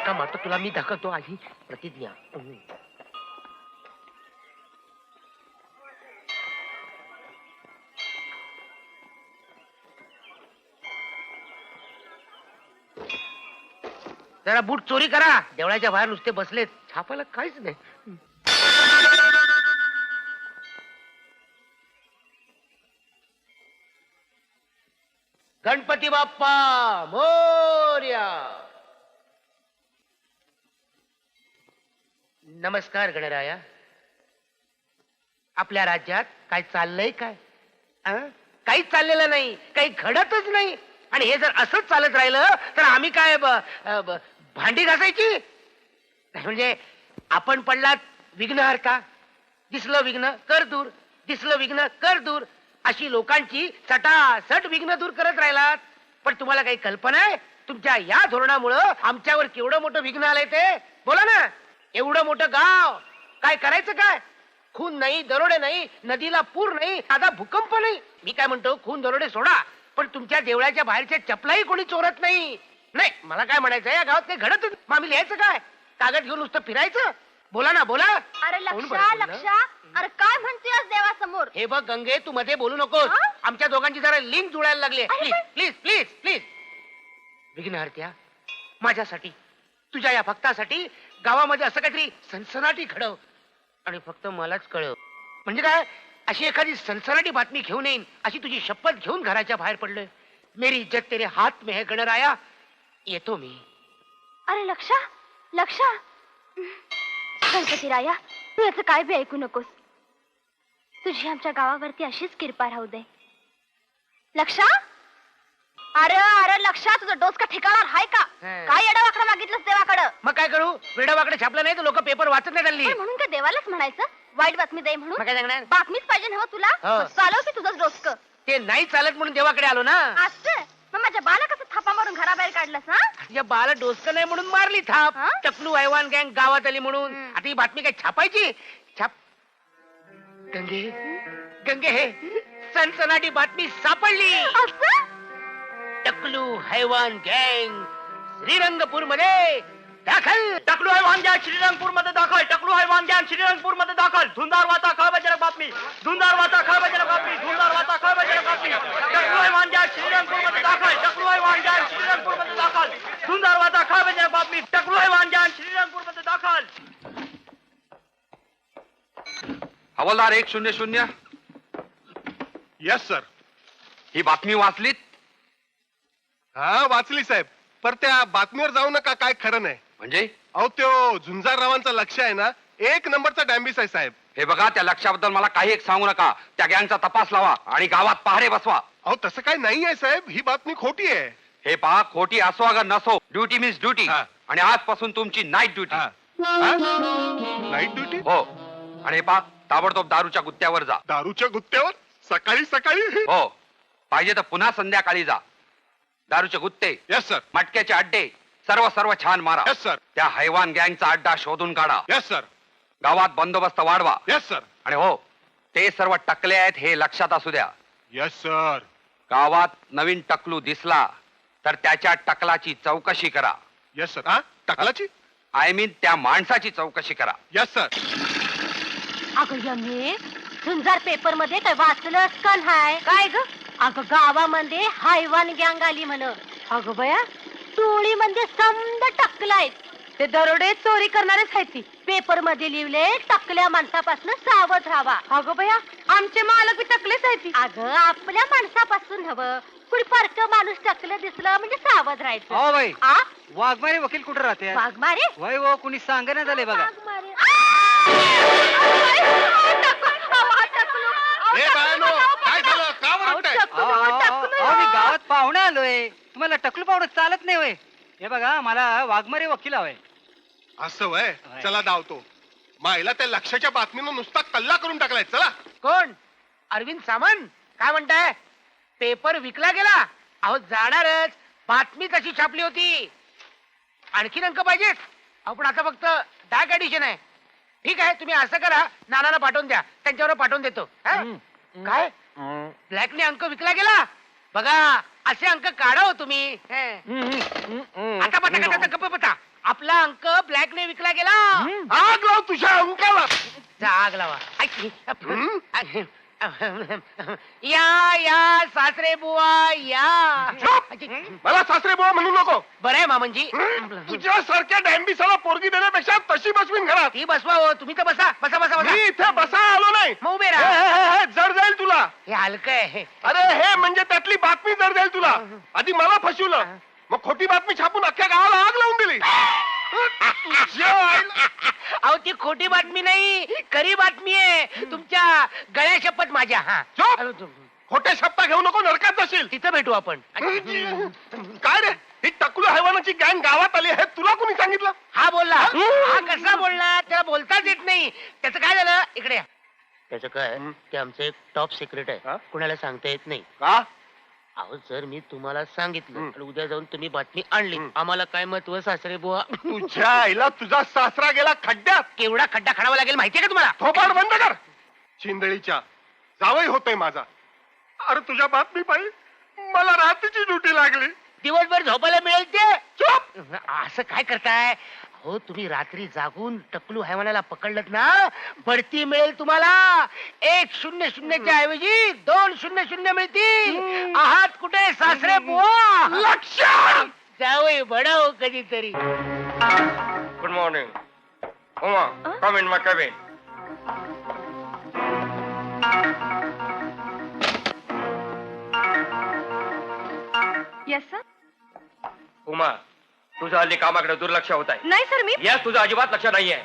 फटका मारतो तुला मी दाखवतो आधी प्रतिज्ञा. जरा बूट चोरी करा. देवळाच्या बाहेर नुसते बसलेत, छापायला काहीच नाही. गणपती बाप्पा मोरया. नमस्कार गणराया. आपल्या राज्यात काय चाललंय काय? काहीच चाललेलं नाही, काही घडतच नाही. आणि हे जर असंच चालत राहिलं तर आम्ही काय भांडी घासायची? म्हणजे आपण पडलात विघ्नहर्ता, दिसलं विघ्न कर दूर, दिसलं विघ्न कर दूर, अशी लोकांची सटासट विघ्न दूर करत राहिलात. पण तुम्हाला काही कल्पना आहे तुमच्या या धोरणामुळं आमच्यावर केवढं मोठं विघ्न आलंय ते? बोला ना. एवढं मोठं गाव, काय करायचं काय? खून नाही, दरोडे नाही, नदीला पूर नाही, साधा भूकंप नाही. मी काय म्हणतो, खून दरोडे सोडा, पण तुमच्या देवळाच्या बाहेरच्या चपलाही कोणी चोरत नाही. नाही, मला काय म्हणायचं, या गावात काही घडत मग आम्ही लिहायचं काय? कागद घेऊन नुसतं फिरायचं? बोला ना बोला. अरे लक्षा, अरे काय म्हणतेस देवासमोर? हे बघ गंगे, तू मध्ये बोलू नकोस. आमच्या दोघांची जरा लिंक जुळायला लागली. Please please please please. विघ्नहर्त्या, माझ्यासाठी, तुझ्या या भक्तासाठी गावामध्ये असं काहीतरी सनसनाटी घडव आणि फक्त मलाच कळव. म्हणजे काय, अशी एखादी सनसनाटी बातमी घेऊन येईन अशी तुझी शपथ घेऊन घराच्या बाहेर पडलोय. मेरी इज्जत तेरे हात में है गणराया. येतो मी. अरे लक्षा, गणपती राया, तू याचं काय बी ऐकू नकोस. तुझी आमच्या गावावरती अशीच कृपा राहू दे. लक्षा, अरे लक्षा, तुझं डोसका ठिकाणार हाय का? काय येडावाकडं मागितलंस देवाकडं? मग काय करू? वेडावाकडे छापलं नाही तर लोक पेपर वाचत नाही हल्ली. म्हणून काय देवालाच म्हणायचं वाईट बातमी दे म्हणून? काय सांगणार? बातमीच पाहिजे ना तुला. चालव की तुझंच डोसक. ते नाही चालत म्हणून देवाकडे आलो ना. असं मग माझ्या बाला कसं थापा मारून घराबाहेर काढलंस? या बाला डोसकं नाही म्हणून मारली थाप. टकलू हैवान गँग गावात आली म्हणून. आता ही बातमी काय छापायची? छाप. गंगे गंगे, हे सनसनाटी बातमी सापडली. टकलू हैवान गँग श्रीरंगपूर मध्ये दाखल. टकलू हैवान गँग श्रीरंगपूर मध्ये दाखल. टकलू हैवान गँग श्रीरंगपूर मध्ये दाखल. धुंदार वाता खळबळजनक बातमी. धुंदार वाता खळबळजनक बातमी. धुंदार वाता खळबळजनक बातमी. टकलू हैवान गँग श्रीरंगपूर मध्ये दाखल. टकलू हैवान गँग श्रीरंगपूर मध्ये दाखल. धुंदार वाता खळबळजनक बातमी. टकलू हैवान गँग श्रीरंगपूर मध्ये दाखल. हवालदार 100. Yes sir. ही बातमी वाचलीत? हा वाचली साहेब. पर त्या बातमीवर जाऊ नका, काय खरं नाही. म्हणजे? अहो त्यो झुंजाररावांचा लक्ष आहे ना, 1 नंबरचा डॅम्बिस आहे साहेब. हे बघा, त्या लक्षाबद्दल मला काही एक सांगू नका. त्या गँगचा तपास लावा आणि गावात पहारे बसवा. अहो तसं काय नाही आहे साहेब, ही बातमी खोटी आहे. हे पहा, खोटी असो अगर नसो, ड्युटी मीन्स ड्युटी. आणि आजपासून तुमची नाईट ड्युटी. Night duty? हो. आणि हे पहा, ताबडतोब दारूच्या गुत्त्यावर जा. दारूच्या गुत्त्यावर? सकाळी सकाळी? हो. पाहिजे तर पुन्हा संध्याकाळी जा. दारूचे गुत्ते, यस सर. मटक्याचे अड्डे सर्व छान मारा. Yes sir. त्या हैवान गँगचा अड्डा शोधून काढा. Yes sir. गावात बंदोबस्त वाढवा. Yes sir. आणि हो, ते सर्व टकले आहेत हे लक्षात असू द्या. Yes sir. गावात नवीन टकलू दिसला तर त्याच्या टकलाची चौकशी करा. Yes sir. हा टकलाची? आय मीन त्या माणसाची चौकशी करा. Yes sir. अगं यमे, झुंजार पेपर मध्ये काय वाचलंस का नाही? काय ग? अगं गावामध्ये हैवान गँग आली म्हण. अगं बया, टोळी म्हणजे समद टकलायत. ते दरोडे चोरी करणारेच आहेत. ती पेपर मध्ये लिहिले, टकल्या माणसापासून सावध राहावा. अगं बया, आमचे मालक बी टकलेच आहेत. अगं आपल्या माणसापासून हवं, कुणी परक माणूस टकलं दिसलं म्हणजे सावध राहायचं. हो बाई, वाघमारे वकील कुठे राहते? वाघमारे? वय हो, कुणी सांगण्यात झाले बघा. काय झालं? का ओरडताय? मी गावात पाहुणे आलोय. तुम्हाला टकलू पाहुणं चालत नाही वय. हे बघा, मला वाघमारे वकील हवाय. असं वय. चला धावतो. मायला त्या लक्षाच्या बातमीनं नुसता कल्ला करून टाकलाय. चला. कोण? अरविंद सामंत. काय म्हणताय? पेपर विकला गेला? अहो जाणारच, बातमी तशी छापली होती. आणखीन अंक पाहिजेत? आपण आता फक्त डाक एडिशन आहे. ठीक आहे, तुम्ही असं करा, नानाला पाठवून द्या, त्यांच्यावर पाठवून देतो. काय ब्लॅकने अंक विकला गेला? बघा, असे अंक काढा हो तुम्ही. आता पता गप्प बता. आपला अंक ब्लॅकने विकला गेला. आग लाव तुझ्या अंकाला. जाग लावा. या या सासरे बुवा या. मला सासरे बुवा म्हणू नको. बरं आहे मामनजी. तुझ्यासारख्या डॅम्बिसाला पोरगी देण्यापेक्षा तशी बसवीन घरात. ती बसवा हो, तुम्ही तर बसा बसा बसा बसा. मी इथे बसा आलो नाही. मग उभे हे, राहा. हे, हे, जड जाईल तुला. हे हलकं आहे. अरे हे म्हणजे त्यातली बातमी जड जाईल तुला. आधी मला फसवलं, मग खोटी बातमी छापून अख्ख्या गावाला आग लावून दिली. तुझ्या आईला- अहो ती खोटी बातमी नाही, खरी बातमी आहे. तुमच्या गळ्या शपथ माझ्या. हा चुप! अरे, खोटे शब्द घेऊ नको, नरकात जाशील. तिथं भेटू आपण. काय रे, ही टकलू हैवानाची गँग गावात आली हे तुला कोणी सांगितलं? हा बोलला. हा कसा बोलला, त्याला बोलताच येत नाही. त्याचं काय झालं, इकडे या. त्याचं काय, ते आमचं एक टॉप सिक्रेट आहे, कुणाला सांगता येत नाही. का? अहो जर मी तुम्हाला सांगितलं आणि उद्या जाऊन तुम्ही बातमी आणली, आम्हाला काय महत्व सासरे बुवा. तुझ्या आईला तुझा सासरा गेला खड्ड्यात. केवढा खड्डा खणावा लागेल माहितीये का तुम्हाला? थोपाड बंद कर. चिंदळीच्या जावई होतोय माझा. अरे तुझ्या बातमी पाहिजे मला रात्रीची ड्युटी लागली. दिवसभर झोपायला मिळेल ते. चुप! असं काय करताय हो तुम्ही? रात्री जागून टकलू हैवानाला पकडलत ना, बढती मिळेल तुम्हाला. 100च्या ऐवजी 200 मिळतील. आहात कुठे सासरे बुवा? लक्ष! जावई बडाव कधीतरी. Good morning. Uma, come in my cabin. Yes sir. Uma, तुझं हल्ली कामाकडे दुर्लक्ष होत आहे. नाही सर, मी यास तुझं अजिबात लक्ष नाहीये.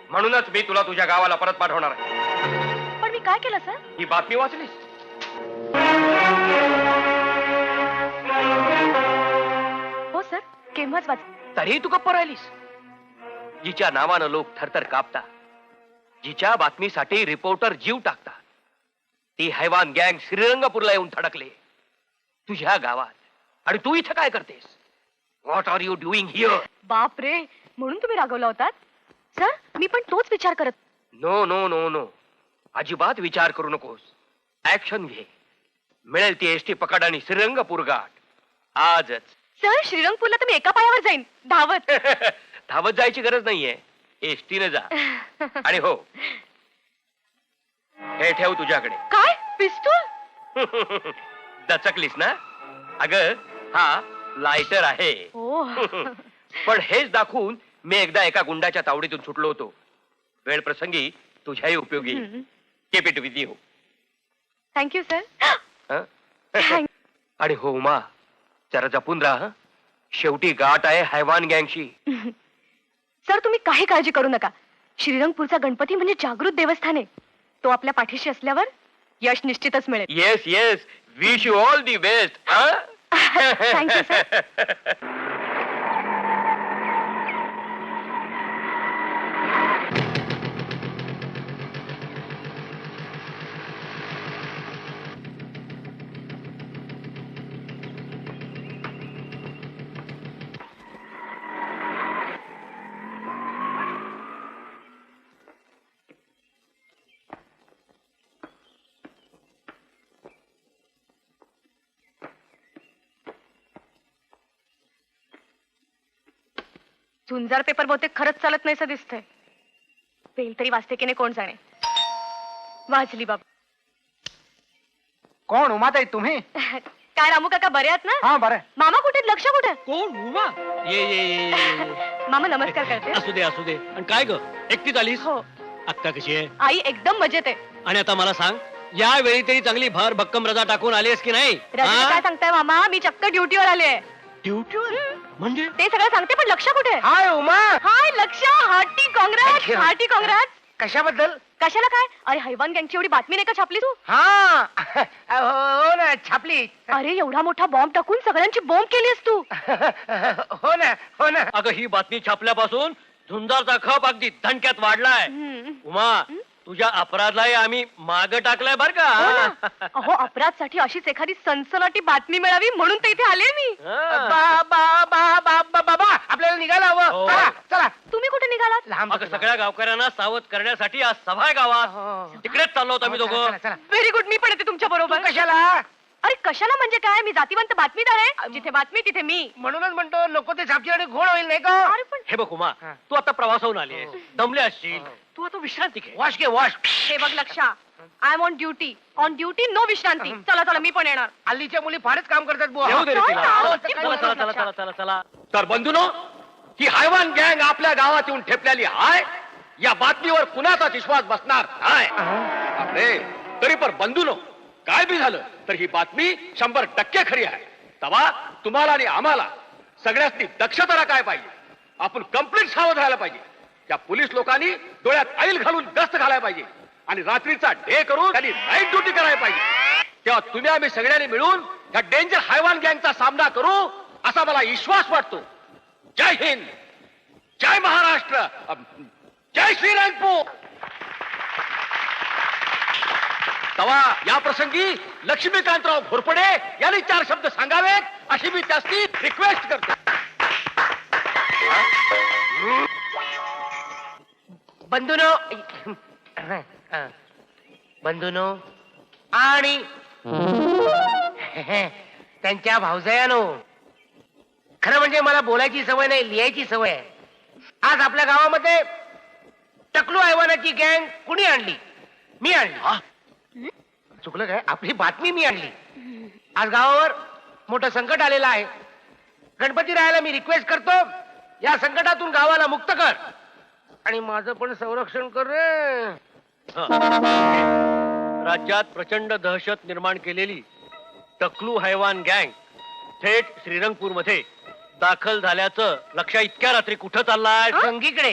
म्हणूनच मी तुला तुझ्या गावाला परत पाठवणार आहे. पण मी काय केलं सर? ही बातमी वाचलीस? हो सर, केव्हाच वाच. तरी तू गप्प राहिलीस. जिच्या नावानं लोक थरथर कापतात, जिच्या बातमीसाठी रिपोर्टर जीव टाकतात, ती हैवान गँग श्रीरंगपूरला येऊन थडकले तुझ्या गावात. आणि तू इथं काय करतेस? What are you doing here? बाप रे, म्हणून तुम्ही रागवला होतात सर? मी पण तोच विचार करत. नो नो नो नो, अजिबात विचार करू नकोस. ऍक्शन घे. मिळेल ती एसटी पकड आणि श्रीरंगपूर गाठ आजच. सर, श्रीरंगपूरला तर मी एका पायावर जाईन, धावत. धावत जायची गरज नाहीये, एसटीने जा. आणि हो, हे ठेव तुझ्याकडे. काय पिस्तूल? दचकलीस ना? अगं, हा लायटर आहे. ओ. पण हेच दाखवून मी एकदा एका गुंडाच्या तावडीतून सुटलो होतो. वेळ प्रसंगी तुझ्याही उपयोगी. Keep it with you. Thank you sir. आणि हो उमा, जरा जपून राहा. शेवटी गाठ आहे हैवान गँगशी. सर, तुम्ही काही काळजी करू नका. श्रीरंगपूरचा गणपती म्हणजे जागृत देवस्थान आहे. तो आपल्या पाठीशी असल्यावर यश निश्चितच मिळेल. Yes yes, wish you all the best. Thank you sir. Zunjar paper बहुतेक खरंच चालत नाही असं दिसतंय. पेल तरी वाचते की नाही कोण जाणे. वाचली बाबा. कोण उमाताई तुम्ही? काय रामू काका, बरे आहात ना? हा बरं. मामा कुठे आहेत? लक्ष कुठे? कोण उमा? ये ये ये, ये. मामा नमस्कार करते. असू दे असू दे. आणि काय ग, एकटीच आलीस? हो. अक्का कशी आहे? आई एकदम मजेत आहे. आणि आता मला सांग, या वेळी तरी चांगली भर भक्कम रजा टाकून आलीस की नाही? रजनी, काय सांगताय मामा? मी चक्क ड्युटीवर आले. ड्युटीवर? म्हणजे ते सगळं सांगते, पण लक्ष कुठे? हाय उमा. हाय लक्ष, हार्टी काँग्रेस. हार्टी काँग्रेस. कशाबद्दल? कशाला काय? अरे हैवान गँगची एवढी बातमी नाही का छापली तू? हा हो ना, छापली. अरे एवढा मोठा बॉम्ब टाकून सगळ्यांची बॉम्ब केलीस तू. हो ना हो ना. अगं, ही बातमी छापल्यापासून झुंजारचा खप अगदी धनक्यात वाढलाय. उमा, तुझ्या अपराधालाही आम्ही माग टाकलाय बर का. अहो, अपराधसाठी अशीच एखादी सनसनाटी बातमी मिळावी म्हणून ते इथे आले मी. बाबा आपल्याला निघायला हवं. हो. चला चला. तुम्ही कुठे निघालात? लांब अगं, सगळ्या गावकऱ्यांना सावध करण्यासाठी आज सभा आहे गावात. तिकडेच चाललो होतो आम्ही दोघं. चला, चला. व्हेरी गुड, मी पण येते तुमच्या तू बरोबर. कशाला? अरे कशाला म्हणजे काय? मी जातीवंत बातमीदार आहे. जिथे बातमी तिथे मी. म्हणूनच म्हणतो नको ते सापची आणि घोळ होईल नाही का? अरे पण हे बघ उमा, तू आता प्रवासाहून आली आहेस, दमले असशील, तू आता विश्रांती घे. वॉश घे वॉश. हे बघ लक्षा, I am on duty. On duty no विश्रांती. चला चला मी पण येणार. हल्लीच्या मुली फारच काम करतात बुवा. येऊ दे रे तिला. हो, चला चला चला चला चला चला. तर बंधूनो, ही हैवान गँग आपल्या गावात येऊन ठेपलेली आहे, या बातमीवर कुणाचाच विश्वास बसणार नाही. अरे तरी पण बंधूनो, काय बी झालं तर ही बातमी 100% खरी आहे. तेव्हा तुम्हाला आणि आम्हाला सगळ्यांनी दक्षता काय पाहिजे. आपण कंप्लीट सावध राहायला पाहिजे. त्या पोलीस लोकांनी डोळ्यात आईल घालून गस्त घालायला पाहिजे आणि रात्रीचा डे करून त्यांनी नाईट ड्युटी करायला पाहिजे. तेव्हा तुम्ही आम्ही सगळ्यांनी मिळून या डेंजर हैवान गँगचा सामना करू असा मला विश्वास वाटतो. जय हिंद, जय महाराष्ट्र, जय श्रीरंगपूर. तवा या प्रसंगी लक्ष्मीकांतराव घोरपडे यांनी 4 शब्द सांगावेत अशी मी त्याची रिक्वेस्ट करतो. बंधूनो बंधूनो आणि त्यांच्या भावजयानो, खरं म्हणजे मला बोलायची सवय नाही, लिहायची सवय आहे. आज आपल्या गावामध्ये टकलू हैवानाची गँग कुणी आणली? मी आणली. चुकलं काय? आपली बातमी मी आणली. आज गावावर मोठं संकट आलेलं आहे. गणपती रायाला मी रिक्वेस्ट करतो, या संकटातून गावाला मुक्त कर आणि माझं पण संरक्षण कर रे. राज्यात प्रचंड दहशत निर्माण केलेली टकलू हैवान गँग थेट श्रीरंगपूरमध्ये दाखल झाल्याचं लक्षात इतक्या रात्री कुठं चाललाय? गंगीकडे.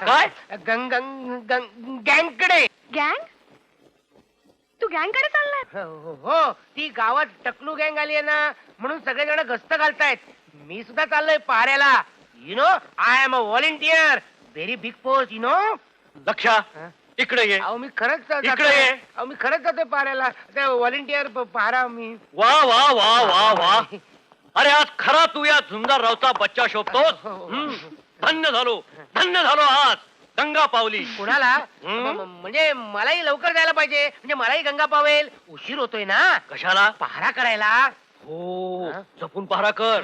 काय? गँगकडे. गँग? तू गँग कडे चाललाय? हो, ती गावात टकलू गँग आली आहे ना, म्हणून सगळेजण गस्त घालतायत. मी सुद्धा चाललोय पहाऱ्याला. You know, I am a volunteer. Very big post, you know. लक्षा, इकडे ये. अहो मी खरंच इकडे ये. अहो मी खरंच जातोय पहाऱ्याला. व्हॉलेंटियर पहारा मी. वा वा वा वा वा. अरे आज खरा तू या झुंजार रावचा बच्चा शोभतोस. धन्य झालो आज. गंगा पावली. कुणाला? म्हणजे मलाही लवकर जायला पाहिजे, म्हणजे मलाही गंगा पावेल. उशीर होतोय ना. कशाला? पहारा करायला. हो, जपून पहारा कर,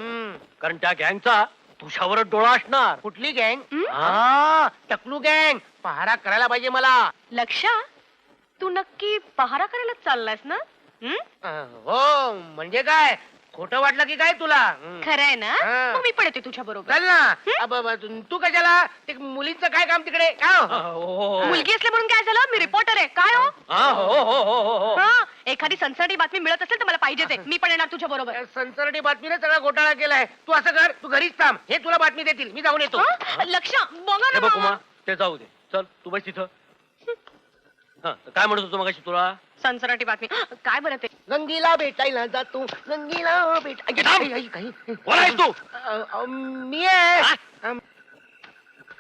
कारण त्या गँगचा तुझ्यावरच डोळा असणार. कुठली गँग? हा, टकलू गँग. पहारा करायला पाहिजे मला. लक्षा, तू नक्की पहारा करायला चाललायस ना? हो, म्हणजे काय? खोटं वाटलं की काय तुला? खरंय ना? हा. मग मी पण येते तुझ्या बरोबर. चल ना. तू कशाला? ते मुलींचं काय काम तिकडे? काय हो? मुलगी असले म्हणून काय झालं? मी रिपोर्टर आहे. काय हो? हो. हा, एखादी सनसनाटी बातमी मिळत असेल तर मला पाहिजेच आहे. मी पण येणार तुझ्या बरोबर. सनसनाटी बातमीने सगळा घोटाळा केलाय. तू असं कर, तू घरीच थांब. हे तुला बातमी देतील. मी जाऊन येतो. लक्षा, बघा हे ना बघ मामा. उमा, ते जाऊ दे. चल तू बस तिथं. हा, तर काय म्हणत होतो मगाशी तुला? सनसनाटी बातमी काय बरं ते? गंगीला भेटायला जातो. गंगीला कोण आहेस तू? मी आहे.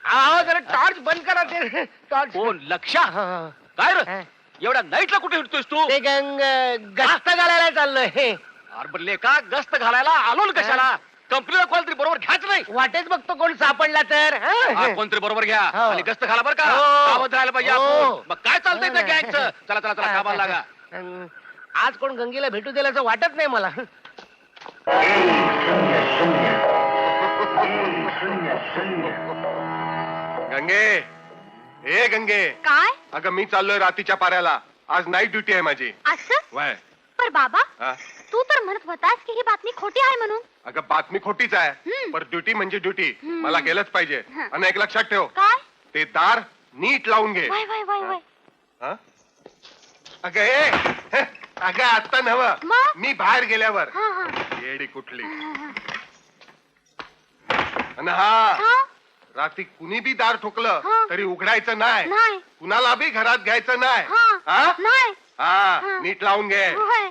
अहो जरा टॉर्च बंद करा ते. टॉर्च. कोण? लक्षा? काय रे, एवढ्या नाईटला कुठे हिंडतोयस तू? ते गस्त घालायला चाललोय. अरे बनले का गस्त घालायला आलो ना कशाला? कंपनीला कोणतरी बरोबर घ्यायचं नाही. वाटेच बघतो कोण सापडला तर. हा, कोणतरी बरोबर घ्या हो. आणि गस्त घाला बरं का. हो. सावध राहायला पाहिजे हो. आपण. मग काय चालतंय त्या गँगचं? चला चला चला, कामाला लागा. आज कोण गंगेला भेटू दिलं असं वाटत नाही मला. गंगे, ए गंगे. काय अगं मी चाललोय रात्रीच्या पाऱ्याला. आज नाईट ड्युटी आहे माझी. असं? वय. पर बाबा, हा? तू तर म्हणत होतास की ही बातमी खोटी आहे म्हणून. अगं बातमी खोटीच आहे, पण ड्युटी म्हणजे ड्युटी. मला गेलंच पाहिजे. आणि एक लक्षात ठेव, काय? ते दार नीट लावून घे. वय वय वय वय. हा? अगं अगं आता नव, मग? मी बाहेर गेल्यावर. हा हा येडी कुठली. आणि हा, हा? रात्री कुणी बी दार ठोकलं हा. तरी उघडायचं नाही. नाही. कुणाला बी घरात घ्यायचं नाही. हा हा? नाही. हा, नीट लावून घे. होय.